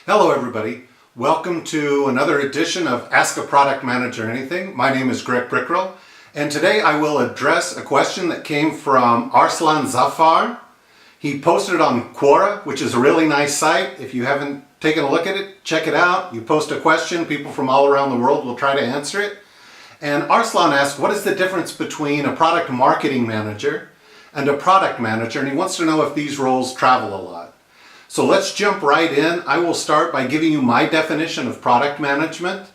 Hello everybody, welcome to another edition of Ask a Product Manager Anything. My name is Greg Brickrell, and today I will address a question that came from Arslan Zafar. He posted it on Quora, which is a really nice site. If you haven't taken a look at it, check it out. You post a question, people from all around the world will try to answer it. And Arslan asked, what is the difference between a product marketing manager and a product manager? And he wants to know if these roles travel a lot. So let's jump right in. I will start by giving you my definition of product management.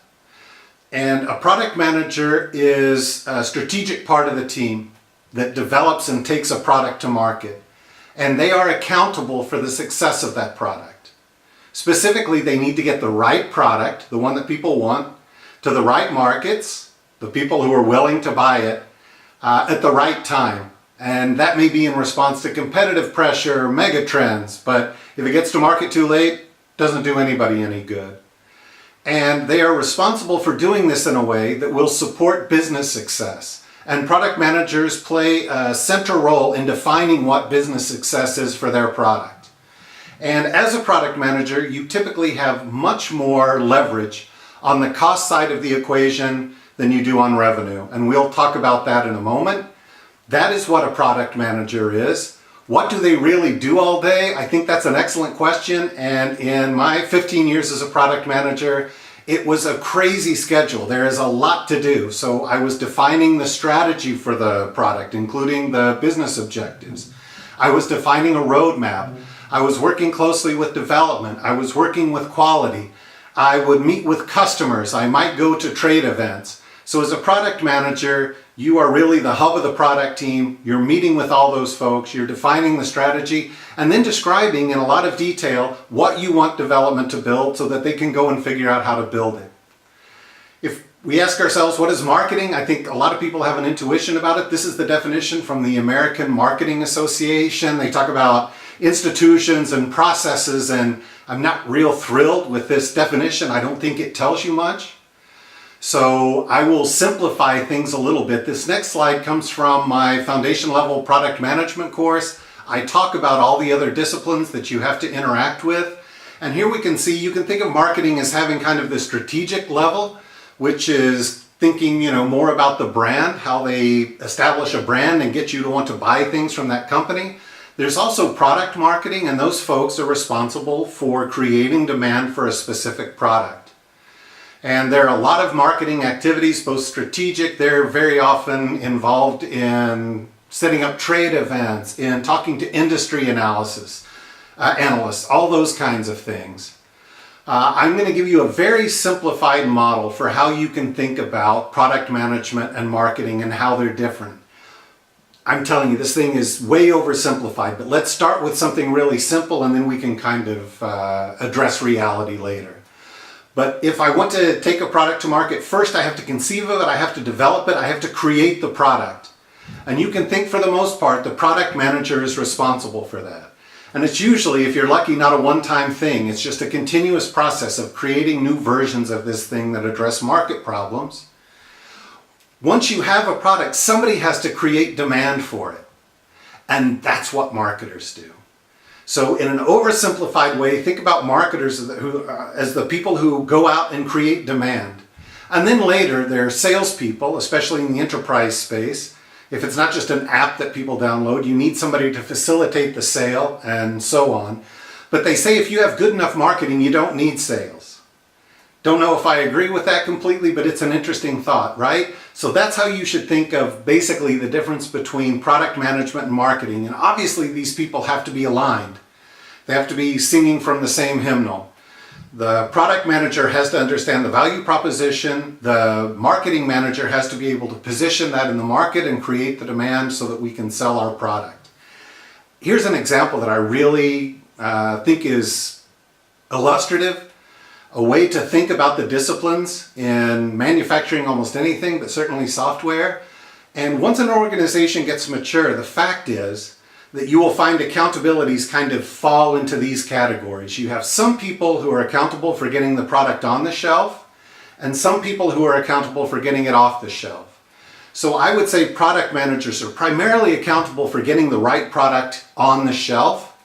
And a product manager is a strategic part of the team that develops and takes a product to market. And they are accountable for the success of that product. Specifically, they need to get the right product, the one that people want, to the right markets, the people who are willing to buy it, at the right time. And that may be in response to competitive pressure, mega trends, but if it gets to market too late, it doesn't do anybody any good. And they are responsible for doing this in a way that will support business success. And product managers play a central role in defining what business success is for their product. And as a product manager, you typically have much more leverage on the cost side of the equation than you do on revenue. And we'll talk about that in a moment. That is what a product manager is. What do they really do all day? I think that's an excellent question. And in my 15 years as a product manager, it was a crazy schedule. There is a lot to do. So I was defining the strategy for the product, including the business objectives. I was defining a roadmap. I was working closely with development. I was working with quality. I would meet with customers. I might go to trade events. So as a product manager, you are really the hub of the product team. You're meeting with all those folks. You're defining the strategy and then describing in a lot of detail what you want development to build so that they can go and figure out how to build it. If we ask ourselves, what is marketing? I think a lot of people have an intuition about it. This is the definition from the American Marketing Association. They talk about institutions and processes, and I'm not real thrilled with this definition. I don't think it tells you much. So I will simplify things a little bit. This next slide comes from my foundation level product management course. I talk about all the other disciplines that you have to interact with. And here we can see, you can think of marketing as having kind of the strategic level, which is thinking, more about the brand, how they establish a brand and get you to want to buy things from that company. There's also product marketing, and those folks are responsible for creating demand for a specific product. And there are a lot of marketing activities, both strategic. They're very often involved in setting up trade events, in talking to industry analysts, all those kinds of things. I'm going to give you a very simplified model for how you can think about product management and marketing and how they're different. I'm telling you, this thing is way oversimplified, but let's start with something really simple and then we can kind of address reality later. But if I want to take a product to market, first I have to conceive of it, I have to develop it, I have to create the product. And you can think for the most part, the product manager is responsible for that. And it's usually, if you're lucky, not a one-time thing. It's just a continuous process of creating new versions of this thing that address market problems. Once you have a product, somebody has to create demand for it. And that's what marketers do. So in an oversimplified way, think about marketers as the people who go out and create demand. And then later, there are salespeople, especially in the enterprise space. If it's not just an app that people download, you need somebody to facilitate the sale and so on. But they say if you have good enough marketing, you don't need sales. Don't know if I agree with that completely, but it's an interesting thought, right? So that's how you should think of basically the difference between product management and marketing. And obviously these people have to be aligned. They have to be singing from the same hymnal. The product manager has to understand the value proposition. The marketing manager has to be able to position that in the market and create the demand so that we can sell our product. Here's an example that I really think is illustrative. A way to think about the disciplines in manufacturing almost anything, but certainly software. And once an organization gets mature, the fact is that you will find accountabilities kind of fall into these categories. You have some people who are accountable for getting the product on the shelf, and some people who are accountable for getting it off the shelf. So I would say product managers are primarily accountable for getting the right product on the shelf,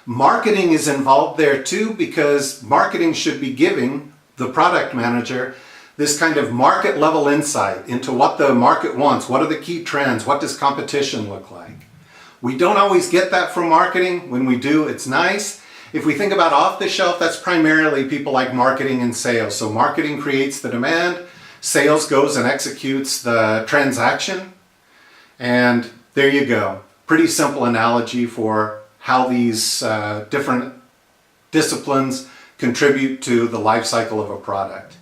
Marketing is involved there too, because marketing should be giving the product manager this kind of market level insight into what the market wants, what are the key trends, what does competition look like. We don't always get that from marketing. When we do, it's nice. If we think about off the shelf, that's primarily people like marketing and sales. So marketing creates the demand, sales goes and executes the transaction, and there you go. Pretty simple analogy for how these different disciplines contribute to the life cycle of a product.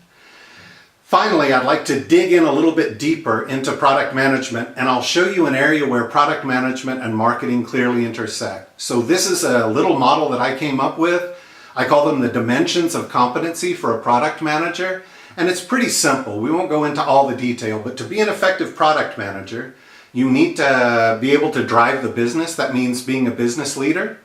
Finally, I'd like to dig in a little bit deeper into product management, and I'll show you an area where product management and marketing clearly intersect. So this is a little model that I came up with. I call them the dimensions of competency for a product manager, and it's pretty simple. We won't go into all the detail, but to be an effective product manager, you need to be able to drive the business. That means being a business leader.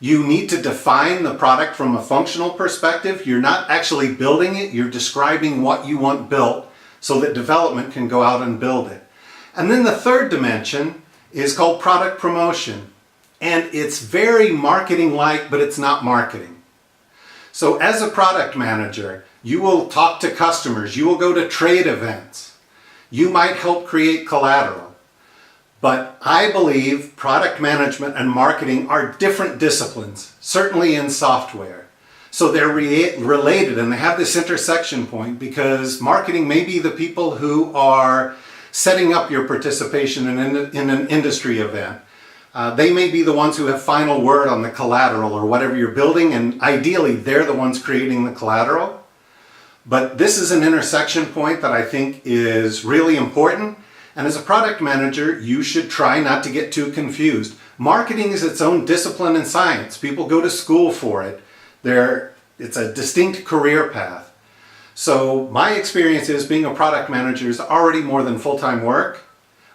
You need to define the product from a functional perspective. You're not actually building it, you're describing what you want built so that development can go out and build it. And then the third dimension is called product promotion. And it's very marketing-like, but it's not marketing. So as a product manager, you will talk to customers, you will go to trade events, you might help create collateral. But I believe product management and marketing are different disciplines, certainly in software. So they're related, and they have this intersection point, because marketing may be the people who are setting up your participation in an industry event. They may be the ones who have final word on the collateral or whatever you're building, and ideally they're the ones creating the collateral. But this is an intersection point that I think is really important. And as a product manager, you should try not to get too confused. Marketing is its own discipline and science. People go to school for it. It's a distinct career path. So my experience is being a product manager is already more than full-time work.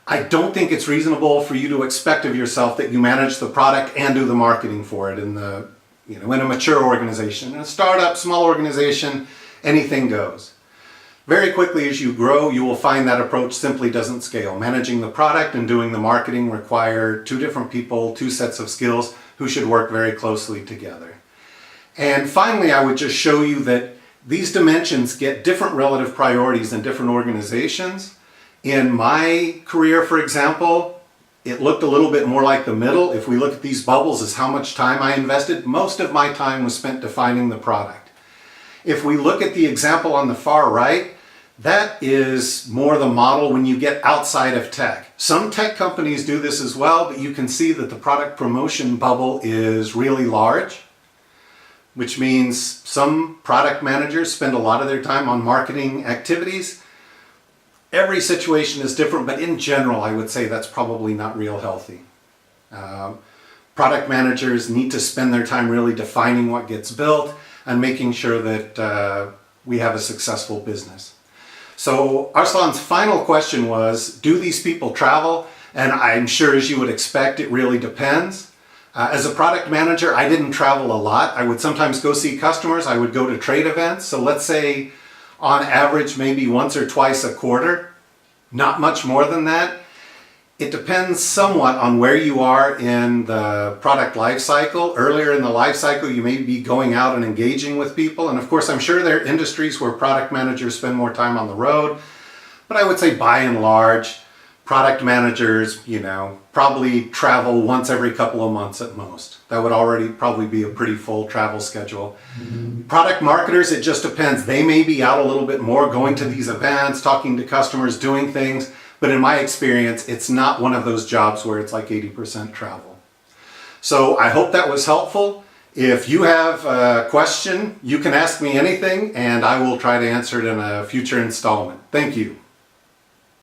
I don't think it's reasonable for you to expect of yourself that you manage the product and do the marketing for it in a mature organization. In a startup, small organization, anything goes. Very quickly as you grow, you will find that approach simply doesn't scale. Managing the product and doing the marketing require two different people, two sets of skills who should work very closely together. And finally, I would just show you that these dimensions get different relative priorities in different organizations. In my career, for example, it looked a little bit more like the middle. If we look at these bubbles as how much time I invested, most of my time was spent defining the product. If we look at the example on the far right, that is more the model when you get outside of tech. Some tech companies do this as well, but you can see that the product promotion bubble is really large, which means some product managers spend a lot of their time on marketing activities. Every situation is different, but in general, I would say that's probably not real healthy. Product managers need to spend their time really defining what gets built and making sure that we have a successful business. So Arslan's final question was, do these people travel? And I'm sure, as you would expect, it really depends. As a product manager, I didn't travel a lot. I would sometimes go see customers. I would go to trade events. So let's say on average, maybe once or twice a quarter, not much more than that. It depends somewhat on where you are in the product life cycle. Earlier in the life cycle, you may be going out and engaging with people. And of course, I'm sure there are industries where product managers spend more time on the road. But I would say by and large, product managers, probably travel once every couple of months at most. That would already probably be a pretty full travel schedule. Product marketers, it just depends. They may be out a little bit more, going to these events, talking to customers, doing things. But in my experience, it's not one of those jobs where it's like 80% travel. So I hope that was helpful. If you have a question, you can ask me anything, and I will try to answer it in a future installment. Thank you.